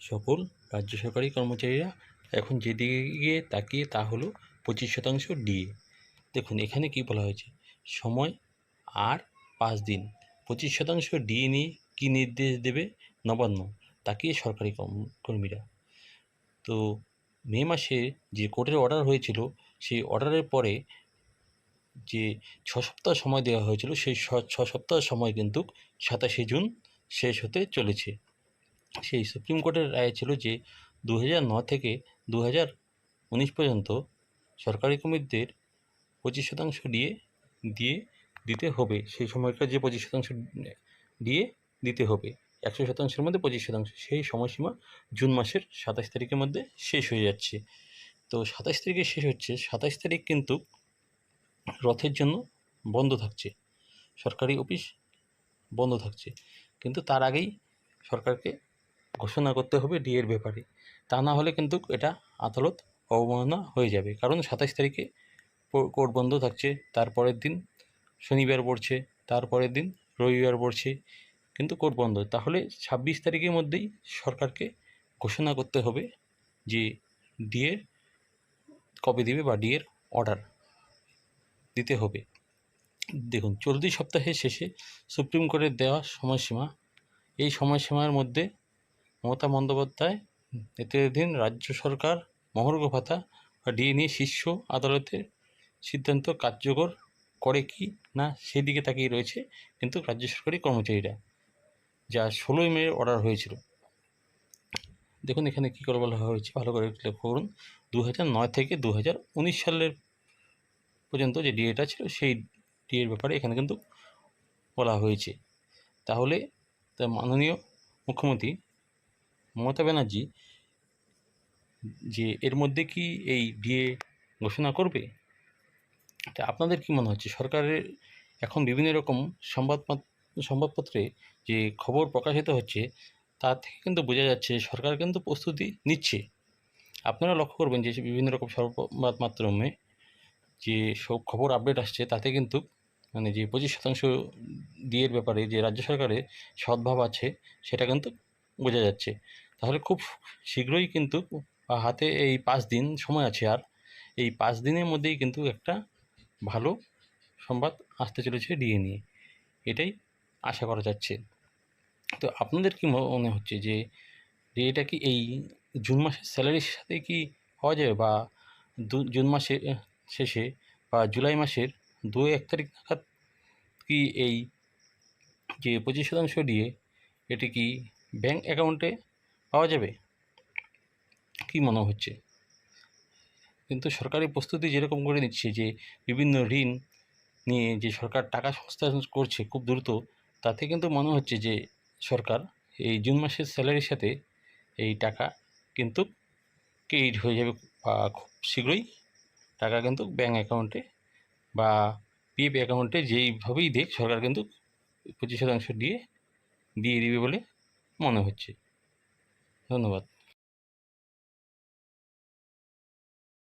সকল রাজ্য সরকারি কর্মচারীরা এখন যেদিকে তাকিয়ে তা হলো 25% ডিএ। দেখুন এখানে কি বলা হয়েছে, সময় আর 5 দিন, 25% ডিএ নিয়ে কী নির্দেশ দেবে নবান্ন, তাকিয়ে সরকারি কর্মীরা। তো মে মাসে যে কোর্টের অর্ডার হয়েছিল, সেই অর্ডারের পরে যে 6 সপ্তাহ সময় দেওয়া হয়েছিল, সেই 6 সপ্তাহ সময় কিন্তু 27শে জুন শেষ হতে চলেছে। সেই সুপ্রিম কোর্টের রায় ছিল যে 2009 থেকে 2019 পর্যন্ত সরকারি কর্মীদের 25% দিয়ে দিতে হবে। সেই সময়কার যে 25% দিয়ে দিতে হবে, 100%-এর মধ্যে 25%, সেই সময়সীমা জুন মাসের 27 তারিখের মধ্যে শেষ হয়ে যাচ্ছে। তো 27 তারিখে শেষ হচ্ছে, 27 তারিখ কিন্তু রথের জন্য বন্ধ থাকছে, সরকারি অফিস বন্ধ থাকছে। কিন্তু তার আগেই সরকারকে ঘোষণা করতে হবে ডিএর ব্যাপারে, তা না হলে কিন্তু এটা আদালত অবমাননা হয়ে যাবে। কারণ 27 তারিখে কোর্ট বন্ধ থাকছে, তারপরের দিন শনিবার পড়ছে, তারপরের দিন রবিবার পড়ছে, কিন্তু কোর্ট বন্ধ। তাহলে 26 তারিখের মধ্যেই সরকারকে ঘোষণা করতে হবে যে ডিএ কবে দিবে বা ডিএর অর্ডার দিতে হবে। দেখুন, চলতি সপ্তাহের শেষে সুপ্রিম কোর্টের দেওয়া সময়সীমা, এই সময়সীমার মধ্যে মমতা বন্দ্যোপাধ্যায় নেতৃত্বাধীন রাজ্য সরকার মহার্ঘ ভাতা বা ডিএ নিয়ে শীর্ষ আদালতের সিদ্ধান্ত কার্যকর করে কি না সেদিকে তাকিয়ে রয়েছে কিন্তু রাজ্য সরকারি কর্মচারীরা, যা 16ই মে অর্ডার হয়েছিল। দেখুন এখানে কী করে বলা হয়েছে, ভালো করে লক্ষ্য করুন। 2009 থেকে 2019 সালের পর্যন্ত যে ডিএটা ছিল, সেই ডিএর ব্যাপারে এখানে কিন্তু বলা হয়েছে। তাহলে মাননীয় মুখ্যমন্ত্রী মমতা ব্যানার্জি যে এর মধ্যে কি এই ডিএ ঘোষণা করবে? তা আপনাদের কি মনে হচ্ছে? সরকারের এখন বিভিন্ন রকম সংবাদপত্রে যে খবর প্রকাশিত হচ্ছে, তা থেকে কিন্তু বোঝা যাচ্ছে সরকার কিন্তু প্রস্তুতি নিচ্ছে। আপনারা লক্ষ্য করবেন যে বিভিন্ন রকম সংবাদ মাধ্যমে যে সব খবর আপডেট আসছে, তাতে কিন্তু মানে যে 25% ডিএর ব্যাপারে যে রাজ্য সরকারের সদ্ভাব আছে, সেটা কিন্তু বোঝা যাচ্ছে। তাহলে খুব শীঘ্রই কিন্তু হাতে এই 5 দিন সময় আছে, আর এই 5 দিনের মধ্যেই কিন্তু একটা ভালো সংবাদ আসতে চলেছে ডিএ নিয়ে, এটাই আশা করা যাচ্ছে। তো আপনাদের কি মনে হচ্ছে যে ডিএটা কি এই জুন মাসের স্যালারির সাথে কি হওয়া যাবে, বা জুন মাসের শেষে বা জুলাই মাসের 2-1 তারিখ নাগাদ কি এই যে 25% ডিএ, এটি কি ব্যাঙ্ক অ্যাকাউন্টে পাওয়া যাবে? কি মনে হচ্ছে? কিন্তু সরকারি প্রস্তুতি যেরকম করে নিচ্ছে, যে বিভিন্ন ঋণ নিয়ে যে সরকার টাকা সংস্থান করছে খুব দ্রুত, তাতে কিন্তু মনে হচ্ছে যে সরকার এই জুন মাসের স্যালারির সাথে এই টাকা কিন্তু ক্রেডিট হয়ে যাবে, বা খুব শীঘ্রই টাকা কিন্তু ব্যাঙ্ক অ্যাকাউন্টে বা পিএফ অ্যাকাউন্টে যেইভাবেই দেখ, সরকার কিন্তু 25% দিয়ে দিবে বলে মনে হচ্ছে। ধন্যবাদ।